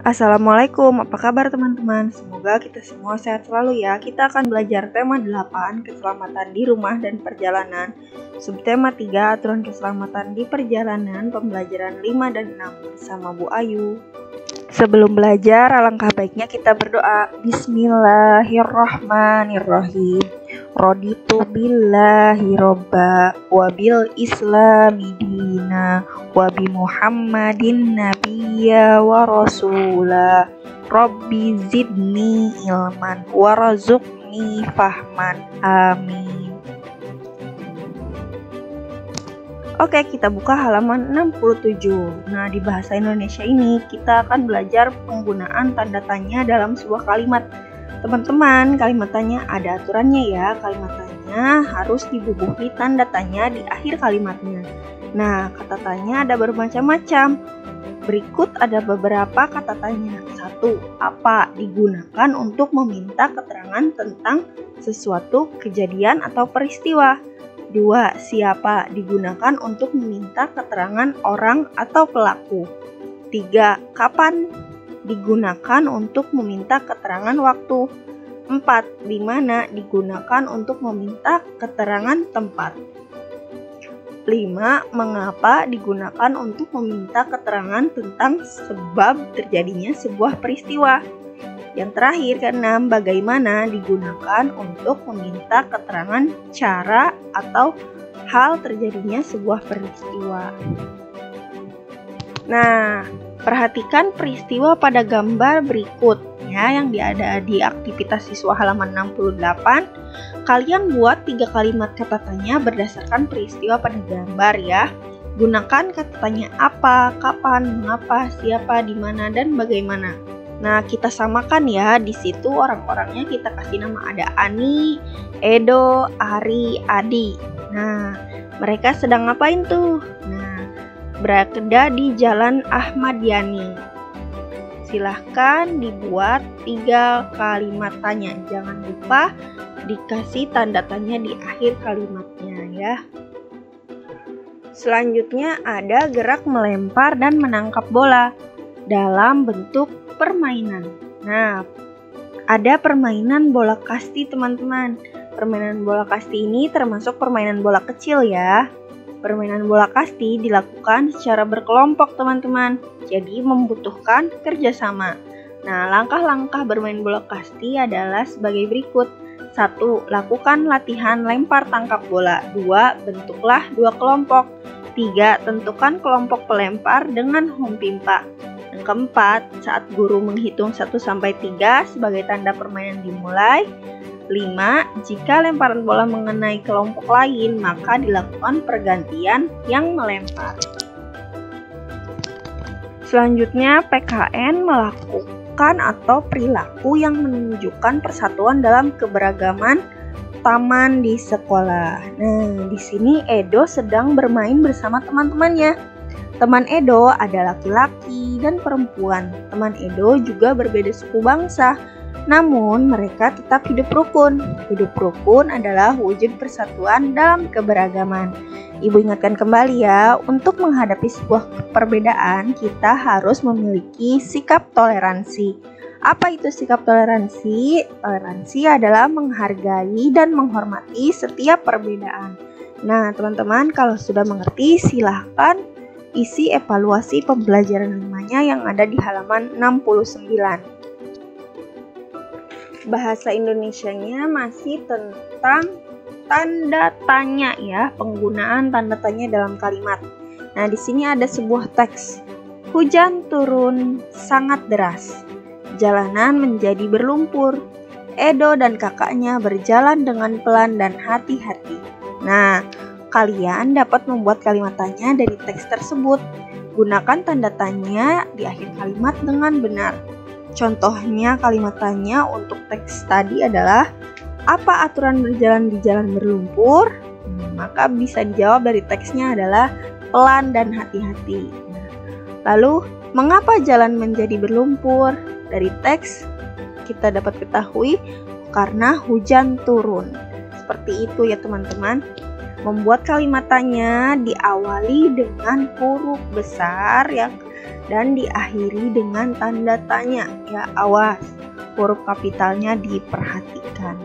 Assalamualaikum, apa kabar teman-teman? Semoga kita semua sehat selalu ya. Kita akan belajar tema 8, keselamatan di rumah dan perjalanan. Subtema 3, aturan keselamatan di perjalanan, pembelajaran 5 dan 6 bersama Bu Ayu. Sebelum belajar, alangkah baiknya kita berdoa. Bismillahirrahmanirrahim. Raditu billahi robba wabil islami dina wabi muhammadin nabiyya wa rasula rabbi zidni ilman warazukni fahman amin. Oke, kita buka halaman 67. Nah, di bahasa Indonesia ini kita akan belajar penggunaan tanda tanya dalam sebuah kalimat. Teman-teman, kalimat tanya ada aturannya ya. Kalimat tanya harus dibubuhi tanda tanya di akhir kalimatnya. Nah, kata tanya ada bermacam-macam. Berikut ada beberapa kata tanya. 1. Apa? Digunakan untuk meminta keterangan tentang sesuatu kejadian atau peristiwa. 2. Siapa? Digunakan untuk meminta keterangan orang atau pelaku. 3. Kapan? Digunakan untuk meminta keterangan waktu. 4. Di mana? Digunakan untuk meminta keterangan tempat. 5. Mengapa? Digunakan untuk meminta keterangan tentang sebab terjadinya sebuah peristiwa. Yang terakhir, ke-6, bagaimana? Digunakan untuk meminta keterangan cara atau hal terjadinya sebuah peristiwa. Nah, perhatikan peristiwa pada gambar berikut ya, yang ada di aktivitas siswa halaman 68. Kalian buat 3 kalimat kata tanya berdasarkan peristiwa pada gambar ya. Gunakan kata tanya apa, kapan, mengapa, siapa, di mana, dan bagaimana. Nah, kita samakan ya. Di situ orang-orangnya kita kasih nama, ada Ani, Edo, Ari, Adi. Nah, mereka sedang ngapain tuh? Nah, berada di Jalan Ahmad Yani. Silahkan dibuat 3 kalimat tanya. Jangan lupa dikasih tanda tanya di akhir kalimatnya ya. Selanjutnya ada gerak melempar dan menangkap bola dalam bentuk permainan. Nah, ada permainan bola kasti teman-teman. Permainan bola kasti ini termasuk permainan bola kecil ya. Permainan bola kasti dilakukan secara berkelompok teman-teman, jadi membutuhkan kerjasama. Nah, langkah-langkah bermain bola kasti adalah sebagai berikut. 1. Lakukan latihan lempar tangkap bola. 2. Bentuklah 2 kelompok. 3. Tentukan kelompok pelempar dengan home pimpa. Yang keempat, saat guru menghitung 1-3 sebagai tanda permainan dimulai. 5. Jika lemparan bola mengenai kelompok lain, maka dilakukan pergantian yang melempar. Selanjutnya, PKN melakukan atau perilaku yang menunjukkan persatuan dalam keberagaman taman di sekolah. Nah, di sini Edo sedang bermain bersama teman-temannya. Teman Edo ada laki-laki dan perempuan. Teman Edo juga berbeda suku bangsa. Namun, mereka tetap hidup rukun. Hidup rukun adalah wujud persatuan dalam keberagaman. Ibu ingatkan kembali ya, untuk menghadapi sebuah perbedaan, kita harus memiliki sikap toleransi. Apa itu sikap toleransi? Toleransi adalah menghargai dan menghormati setiap perbedaan. Nah, teman-teman, kalau sudah mengerti, silahkan isi evaluasi pembelajaran 5-nya yang ada di halaman 69. Bahasa Indonesianya masih tentang tanda tanya ya, penggunaan tanda tanya dalam kalimat. Nah, di sini ada sebuah teks. Hujan turun sangat deras. Jalanan menjadi berlumpur. Edo dan kakaknya berjalan dengan pelan dan hati-hati. Nah, kalian dapat membuat kalimat tanya dari teks tersebut. Gunakan tanda tanya di akhir kalimat dengan benar. Contohnya kalimat tanya untuk teks tadi adalah, apa aturan berjalan di jalan berlumpur? Maka bisa dijawab dari teksnya adalah pelan dan hati-hati. Lalu, mengapa jalan menjadi berlumpur? Dari teks kita dapat ketahui karena hujan turun. Seperti itu ya teman-teman. Membuat kalimat tanya diawali dengan huruf besar yang dan diakhiri dengan tanda tanya. Ya, awas, huruf kapitalnya diperhatikan.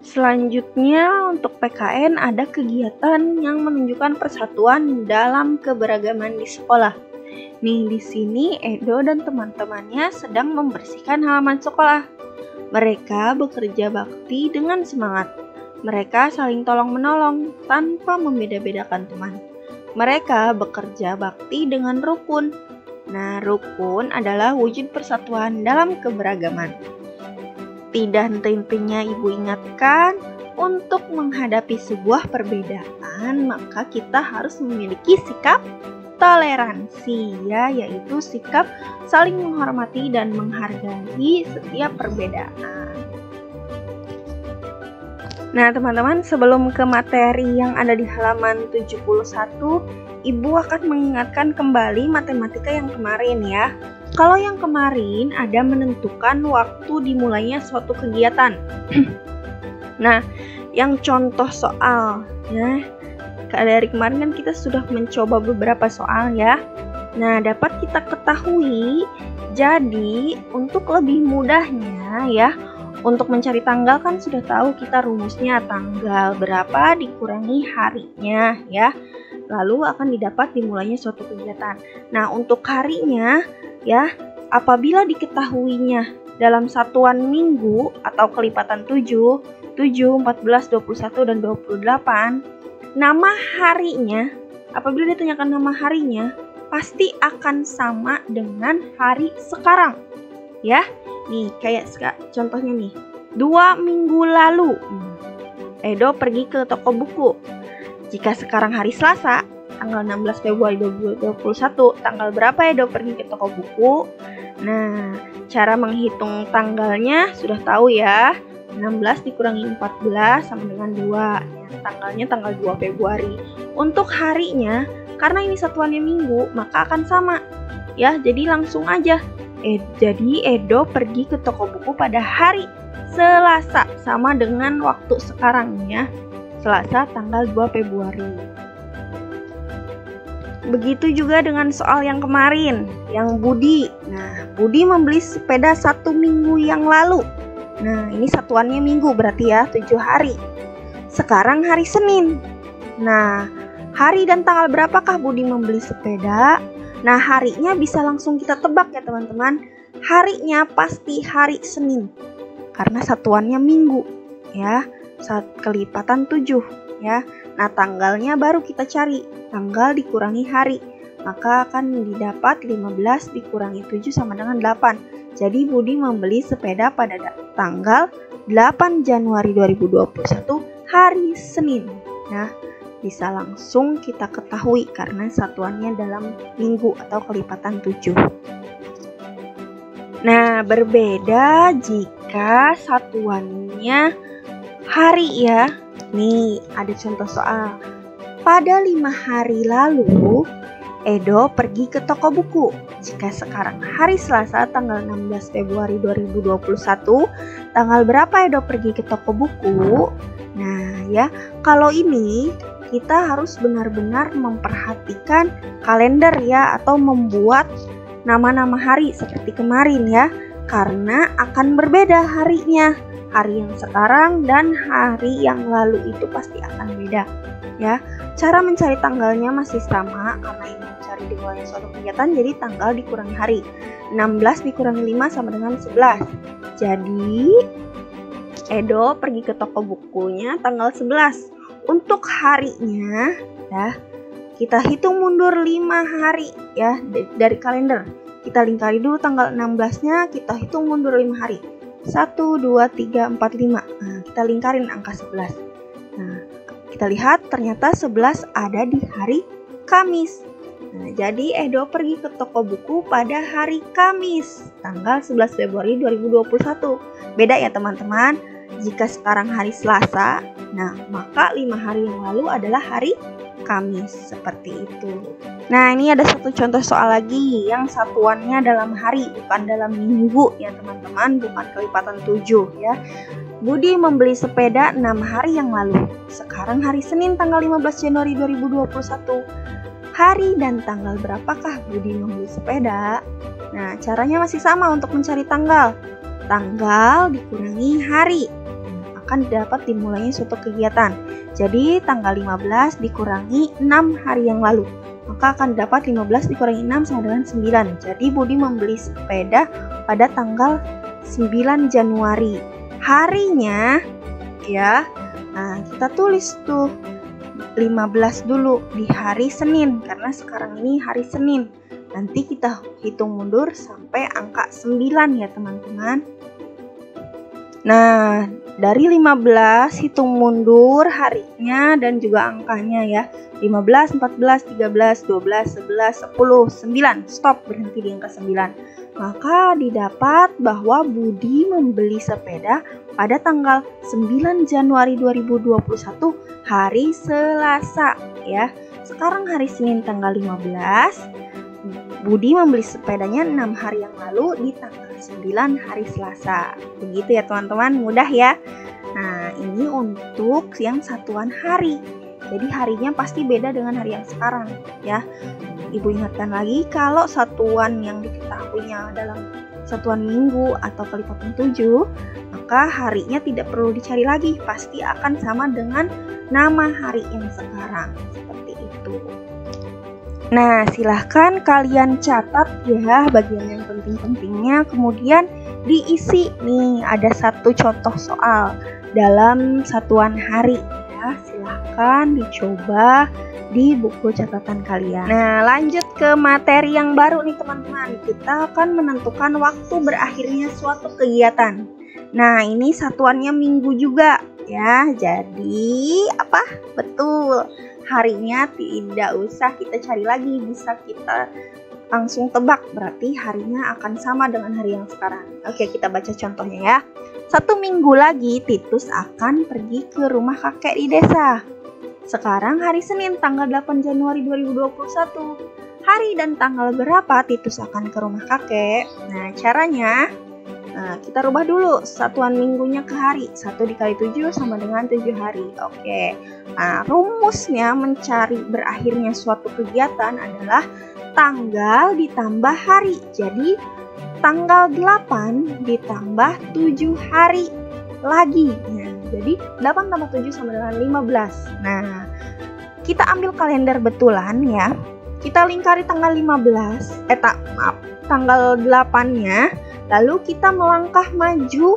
Selanjutnya untuk PKN ada kegiatan yang menunjukkan persatuan dalam keberagaman di sekolah. Nih, di sini Edo dan teman-temannya sedang membersihkan halaman sekolah. Mereka bekerja bakti dengan semangat. Mereka saling tolong-menolong tanpa membeda-bedakan teman. Mereka bekerja bakti dengan rukun. Nah, rukun adalah wujud persatuan dalam keberagaman. Tidak henti-hentinya Ibu ingatkan, untuk menghadapi sebuah perbedaan, maka kita harus memiliki sikap toleransi, ya, yaitu sikap saling menghormati dan menghargai setiap perbedaan. Nah, teman-teman, sebelum ke materi yang ada di halaman 71, Ibu akan mengingatkan kembali matematika yang kemarin, ya. Kalau yang kemarin ada menentukan waktu dimulainya suatu kegiatan. Nah, yang contoh soal, ya, dari kemarin kan kita sudah mencoba beberapa soal, ya. Nah, dapat kita ketahui, jadi untuk lebih mudahnya, ya, untuk mencari tanggal kan sudah tahu kita rumusnya tanggal berapa dikurangi harinya, ya. Lalu akan didapat dimulainya suatu kegiatan. Nah, untuk harinya, ya, apabila diketahuinya dalam satuan minggu atau kelipatan 7, 14, 21, dan 28, nama harinya, apabila ditanyakan nama harinya, pasti akan sama dengan hari sekarang. Ya, nih kayak contohnya nih, 2 minggu lalu, Edo pergi ke toko buku. Jika sekarang hari Selasa, tanggal 16 Februari 2021, tanggal berapa Edo pergi ke toko buku? Nah, cara menghitung tanggalnya sudah tahu, ya. 16 dikurangi 14 sama dengan 2. Ya, tanggalnya tanggal 2 Februari. Untuk harinya, karena ini satuannya minggu, maka akan sama. Ya, jadi langsung aja. Jadi Edo pergi ke toko buku pada hari Selasa, sama dengan waktu sekarang, ya. Selasa tanggal 2 Februari. Begitu juga dengan soal yang kemarin, yang Budi. Nah, Budi membeli sepeda 1 minggu yang lalu. Nah, ini satuannya minggu berarti, ya, 7 hari. Sekarang hari Senin. Nah, hari dan tanggal berapakah Budi membeli sepeda? Nah, harinya bisa langsung kita tebak, ya teman-teman. Harinya pasti hari Senin, karena satuannya minggu, ya. Saat kelipatan 7, ya. Nah, tanggalnya baru kita cari, tanggal dikurangi hari, maka akan didapat 15 dikurangi 7 sama dengan 8. Jadi Budi membeli sepeda pada tanggal 8 Januari 2021 hari Senin. Nah, bisa langsung kita ketahui karena satuannya dalam minggu atau kelipatan 7. Nah, berbeda jika satuannya hari, ya. Nih, ada contoh soal. Pada 5 hari lalu, Edo pergi ke toko buku. Jika sekarang hari Selasa tanggal 16 Februari 2021, tanggal berapa Edo pergi ke toko buku? Nah, ya, kalau ini kita harus benar-benar memperhatikan kalender, ya, atau membuat nama-nama hari seperti kemarin, ya, karena akan berbeda harinya. Hari yang sekarang dan hari yang lalu itu pasti akan beda, ya. Cara mencari tanggalnya masih sama, karena ini mencari dimulainya suatu kegiatan, jadi tanggal dikurangi hari. 16 dikurangi 5 sama dengan 11. Jadi Edo pergi ke toko bukunya tanggal 11. Untuk harinya, ya, kita hitung mundur 5 hari, ya, dari kalender. Kita lingkari dulu tanggal 16-nya, kita hitung mundur 5 hari. 1, 2, 3, 4, 5. Nah, kita lingkarin angka 11. Nah, kita lihat ternyata 11 ada di hari Kamis. Nah, jadi Edo pergi ke toko buku pada hari Kamis, tanggal 11 Februari 2021. Beda, ya teman-teman. Jika sekarang hari Selasa, nah maka 5 hari yang lalu adalah hari Kamis, seperti itu. Nah, ini ada satu contoh soal lagi yang satuannya dalam hari, bukan dalam minggu, ya teman-teman, bukan kelipatan 7, ya. Budi membeli sepeda 6 hari yang lalu. Sekarang hari Senin tanggal 15 Januari 2021. Hari dan tanggal berapakah Budi membeli sepeda? Nah, caranya masih sama untuk mencari tanggal. Tanggal dikurangi hari. Akan dapat dimulainya suatu kegiatan. Jadi, tanggal 15 dikurangi 6 hari yang lalu. Maka akan dapat 15 dikurangi 6 sama dengan 9. Jadi, Budi membeli sepeda pada tanggal 9 Januari. Harinya, ya, nah kita tulis tuh 15 dulu di hari Senin, karena sekarang ini hari Senin. Nanti kita hitung mundur sampai angka 9 ya teman-teman. Nah, dari 15 hitung mundur harinya dan juga angkanya ya. 15, 14, 13, 12, 11, 10, 9. Stop, berhenti di angka 9. Maka didapat bahwa Budi membeli sepeda pada tanggal 9 Januari 2021 hari Selasa ya. Sekarang hari Senin tanggal 15. Budi membeli sepedanya 6 hari yang lalu di tanggal 9 hari Selasa. Begitu ya teman-teman, mudah ya. Nah, ini untuk yang satuan hari. Jadi harinya pasti beda dengan hari yang sekarang ya. Ibu ingatkan lagi, kalau satuan yang diketahuinya dalam satuan minggu atau kelipatan 7, maka harinya tidak perlu dicari lagi, pasti akan sama dengan nama hari yang sekarang. Seperti itu. Nah, silahkan kalian catat ya bagian yang penting-pentingnya, kemudian diisi nih, ada satu contoh soal dalam satuan hari ya. Silahkan dicoba di buku catatan kalian. Nah, lanjut ke materi yang baru nih teman-teman. Kita akan menentukan waktu berakhirnya suatu kegiatan. Nah, ini satuannya minggu juga ya. Jadi, apa? Betul. Harinya tidak usah kita cari lagi, bisa kita langsung tebak. Berarti harinya akan sama dengan hari yang sekarang. Oke, kita baca contohnya ya. 1 minggu lagi Titus akan pergi ke rumah kakek di desa. Sekarang hari Senin tanggal 8 Januari 2021. Hari dan tanggal berapa Titus akan ke rumah kakek? Nah, caranya kita rubah dulu satuan minggunya ke hari. 1 dikali 7 sama dengan 7 hari. Oke. Nah, rumusnya mencari berakhirnya suatu kegiatan adalah tanggal ditambah hari. Jadi, tanggal 8 ditambah 7 hari lagi. Nah, jadi 8 tambah 7 sama dengan 15. Nah, kita ambil kalender betulan ya. Kita lingkari tanggal 15, tanggal 8-nya. Lalu kita melangkah maju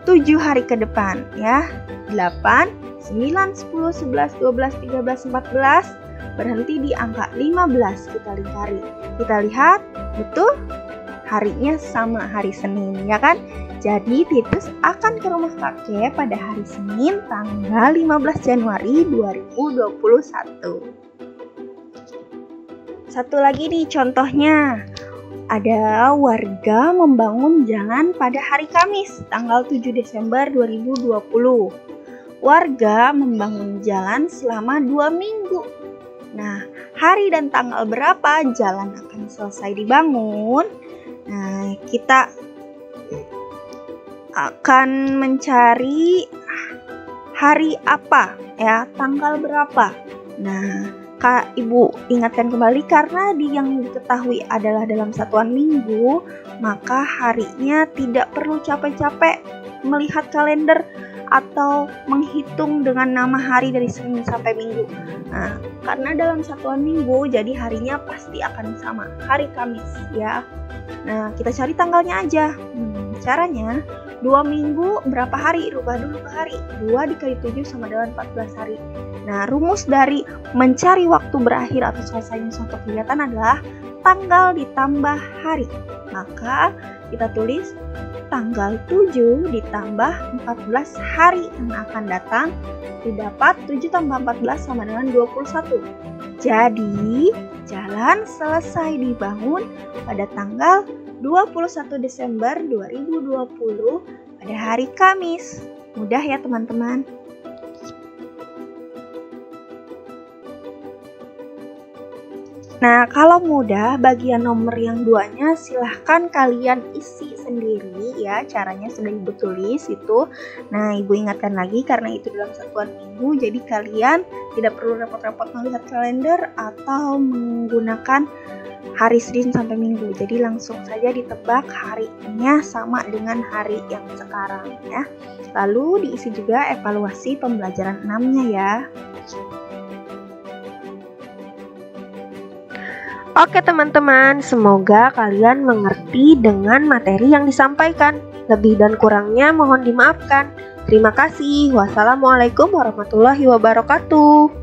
7 hari ke depan ya. 8, 9, 10, 11, 12, 13, 14. Berhenti di angka 15, kita lingkari. Kita lihat, betul harinya sama hari Senin ya kan? Jadi Titus akan ke rumah kakek pada hari Senin tanggal 15 Januari 2021. Satu lagi nih contohnya. Ada warga membangun jalan pada hari Kamis tanggal 7 Desember 2020. Warga membangun jalan selama 2 minggu. Nah, hari dan tanggal berapa jalan akan selesai dibangun? Nah, kita akan mencari hari apa ya, tanggal berapa. Nah, Kak, Ibu ingatkan kembali, karena yang diketahui adalah dalam satuan minggu, maka harinya tidak perlu capek-capek melihat kalender atau menghitung dengan nama hari dari Senin sampai Minggu. Nah, karena dalam satuan minggu, jadi harinya pasti akan sama, hari Kamis ya. Nah, kita cari tanggalnya aja. Caranya, 2 minggu berapa hari? Rubah dulu ke hari. 2 dikali 7 sama dengan 14 hari. Nah, rumus dari mencari waktu berakhir atau selesainya suatu kegiatan adalah tanggal ditambah hari. Maka kita tulis tanggal 7 ditambah 14 hari yang akan datang, didapat 7 tambah 14 sama dengan 21. Jadi, jalan selesai dibangun pada tanggal 21 Desember 2020 pada hari Kamis. Mudah ya teman-teman. Nah, kalau mudah, bagian nomor yang 2-nya silahkan kalian isi sendiri ya. Caranya sudah Ibu tulis itu. Nah, Ibu ingatkan lagi karena itu dalam satuan minggu, jadi kalian tidak perlu repot-repot melihat kalender atau menggunakan hari Senin sampai Minggu. Jadi langsung saja ditebak harinya sama dengan hari yang sekarang ya. Lalu diisi juga evaluasi pembelajaran 6-nya ya. Oke teman-teman, semoga kalian mengerti dengan materi yang disampaikan. Lebih dan kurangnya mohon dimaafkan. Terima kasih. Wassalamualaikum warahmatullahi wabarakatuh.